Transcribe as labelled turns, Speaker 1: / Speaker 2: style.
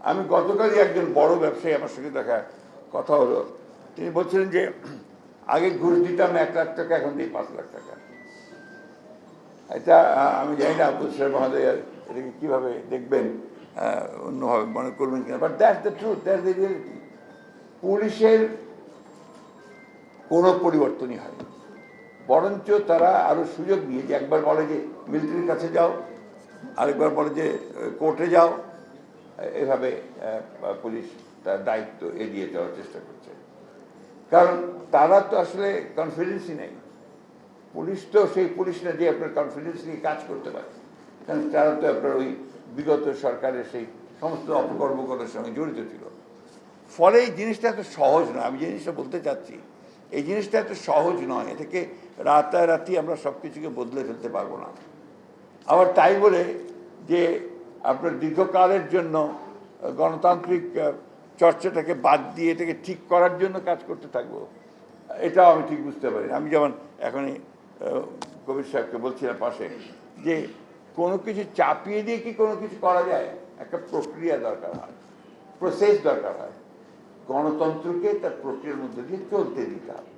Speaker 1: আমি গতকালই একজন বড় ব্যবসায়ী আমার সঙ্গে দেখা কথা হলো, তিনি বলছিলেন যে আগে ঘুষ দিতাম 1 লাখ টাকা, এখন দিই 5 লাখ টাকা। এটা আমি জানি না বুঝছেন মহোদয় এটাকে কীভাবে দেখবেন, অন্যভাবে মনে করবেন কিনা, but that's the truth, that's the reality. পুলিশের কোনো পরিবর্তনই হয়নি, বরঞ্চ তারা আরও সুযোগ নিয়ে, যে একবার বলে যে মিলিটারির কাছে যাও, আরেকবার বলে যে কোর্টে যাও, এভাবে পুলিশ তার দায়িত্ব এড়িয়ে যাওয়ার চেষ্টা করছে। কারণ তারা তো আসলে কনফিডেন্সই নেই। পুলিশ তো সেই পুলিশ না যে আপনার কনফিডেন্স নিয়ে কাজ করতে পারে, কারণ তারা তো আপনার ওই বিগত সরকারের সেই সমস্ত অপকর্মগুলোর সঙ্গে জড়িত ছিল। ফলে এই জিনিসটা এত সহজ নয়। আমি যে জিনিসটা বলতে চাচ্ছি, এই জিনিসটা এত সহজ নয়। এটাকে রাতারাতি আমরা সব কিছুকে বদলে ফেলতে পারবো না। আবার তাই বলে যে আপনার দীর্ঘকালের জন্য গণতান্ত্রিক চর্চাটাকে বাদ দিয়ে এটাকে ঠিক করার জন্য কাজ করতে থাকবো, এটাও আমি ঠিক বুঝতে পারি। আমি যেমন এখনই কবির সাহেবকে বলছিলাম পাশে, যে কোনো কিছু চাপিয়ে দিয়ে কি কোনো কিছু করা যায়? একটা প্রক্রিয়া দরকার হয়, প্রসেস দরকার হয়। গণতন্ত্রকে তার প্রক্রিয়ার মধ্যে দিয়ে চলতে দিতে হবে।